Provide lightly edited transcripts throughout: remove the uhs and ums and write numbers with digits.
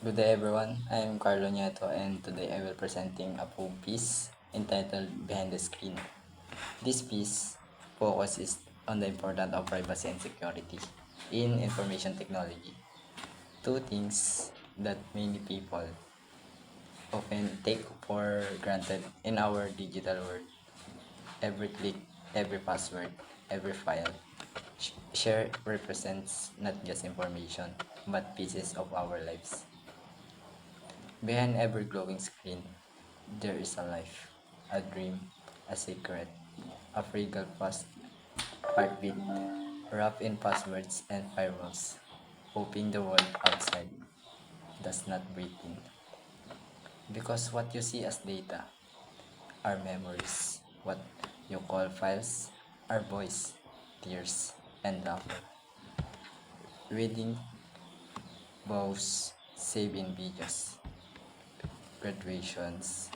Good day everyone, I am Carlo Nieto and today I will presenting a poem piece entitled Behind the Screen. This piece focuses on the importance of privacy and security in information technology. Two things that many people often take for granted in our digital world. Every click, every password, every file share represents not just information but pieces of our lives. Behind every glowing screen, there is a life, a dream, a secret, a fragile past heartbeat, wrapped in passwords and firewalls, hoping the world outside does not breathe in. Because what you see as data are memories, what you call files are voice, tears, and laughter. Reading vows saved in videos, graduations,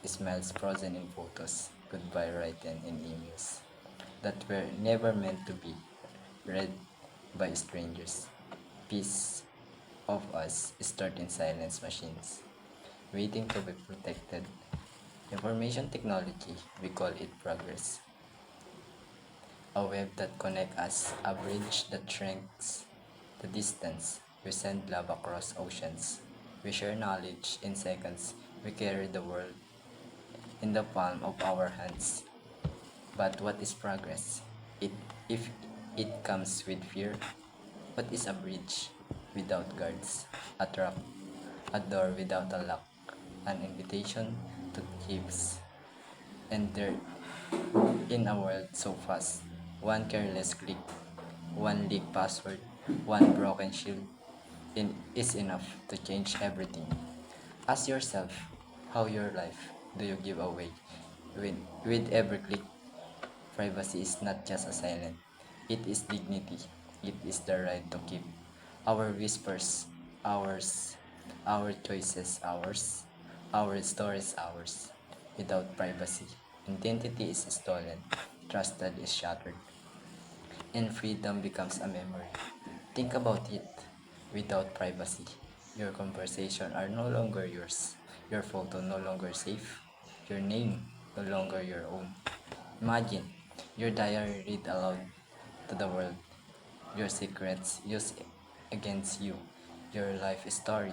smiles frozen in photos, goodbye written in emails that were never meant to be read by strangers. Piece of us start in silence machines, waiting to be protected. Information technology, we call it progress. A web that connects us, a bridge that shrinks the distance. We send love across oceans. We share knowledge in seconds. We carry the world in the palm of our hands. But what is progress? If it comes with fear, what is a bridge without guards? A trap, a door without a lock, an invitation to thieves. And they're in a world so fast. One careless click, one leak password, one broken shield is enough to change everything. Ask yourself, how your life do you give away? With every click, privacy is not just a silence, it is dignity. It is the right to keep our whispers ours, our choices ours, our stories ours. Without privacy, identity is stolen, trusted is shattered, and freedom becomes a memory. Think about it. Without privacy, your conversation are no longer yours, your photo no longer safe, your name no longer your own. Imagine your diary read aloud to the world, your secrets used against you, your life story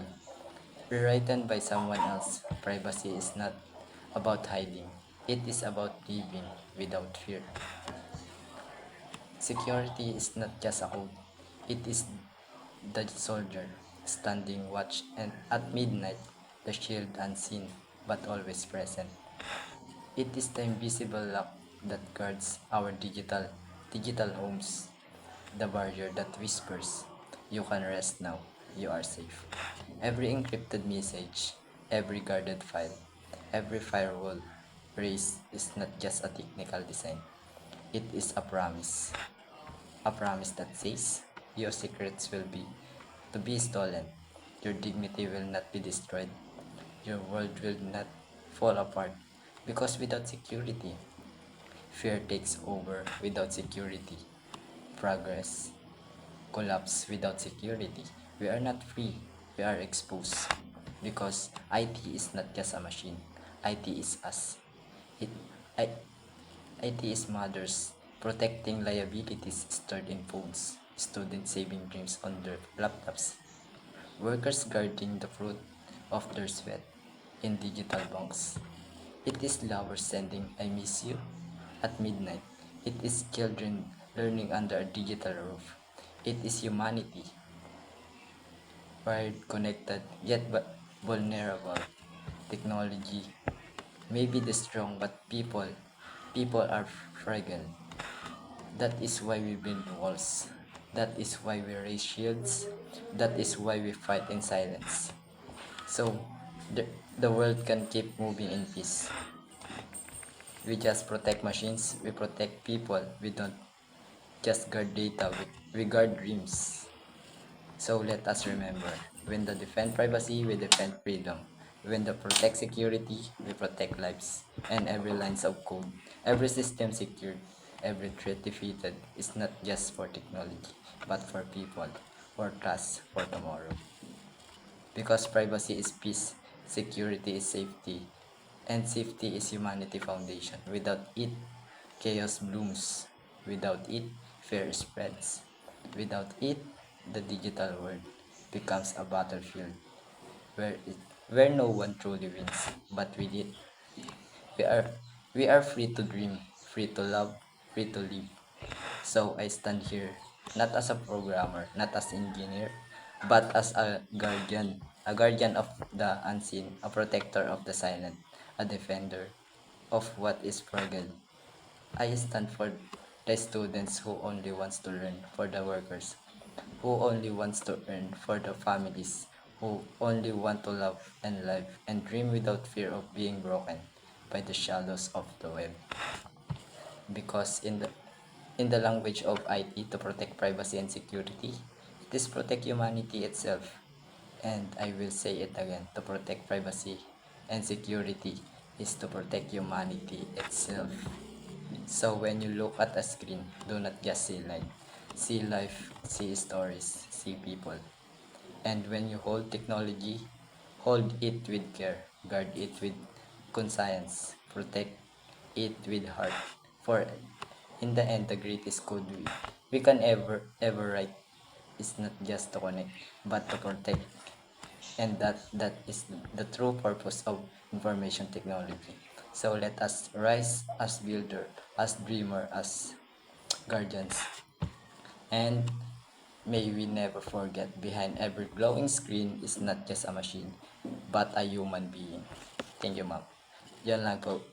rewritten by someone else. Privacy is not about hiding, it is about living without fear. Security is not just a code, it is the soldier standing watch and at midnight, the shield unseen but always present. It is the invisible lock that guards our digital homes, the barrier that whispers, you can rest now, you are safe. Every encrypted message, every guarded file, every firewall raised is not just a technical design. It is a promise. A promise that says your secrets will be to be stolen, your dignity will not be destroyed, your world will not fall apart. Because without security, fear takes over. Without security, progress collapse. Without security, we are not free, we are exposed. Because IT is not just a machine, IT is us. It, I, IT is mothers protecting liabilities stored in phones, students saving dreams on their laptops, workers guarding the fruit of their sweat in digital bunks. It is lovers sending I miss you at midnight. It is children learning under a digital roof. It is humanity, wired, connected, yet but vulnerable. Technology may be the strong, but people are fragile. That is why we build walls. That is why we raise shields. That is why we fight in silence. So the world can keep moving in peace. We just protect machines, we protect people. We don't just guard data, we guard dreams. So let us remember, when the defend privacy, we defend freedom. When the protect security, we protect lives. And every lines of code, every system secured, every threat defeated is not just for technology, but for people, for trust, for tomorrow. Because privacy is peace, security is safety, and safety is humanity foundation. Without it, chaos blooms. Without it, fear spreads. Without it, the digital world becomes a battlefield where where no one truly wins. But with it, we are we are free to dream, free to love, free to live. So I stand here not as a programmer, not as engineer, but as a guardian of the unseen, a protector of the silent, a defender of what is forgotten. I stand for the students who only wants to learn, for the workers who only wants to earn, for the families who only want to love and live and dream without fear of being broken by the shadows of the web. Because in the language of IT, to protect privacy and security, it is protect humanity itself. And I will say it again, to protect privacy and security is to protect humanity itself. So when you look at a screen, do not just see light. See life, see stories, see people. And when you hold technology, hold it with care, guard it with conscience, protect it with heart. For in the end, the greatest code we can ever write is not just to connect, but to protect. And that is the true purpose of information technology. So let us rise as builder, as dreamer, as guardians. And may we never forget, behind every glowing screen is not just a machine, but a human being. Thank you, ma'am. Yan lang po.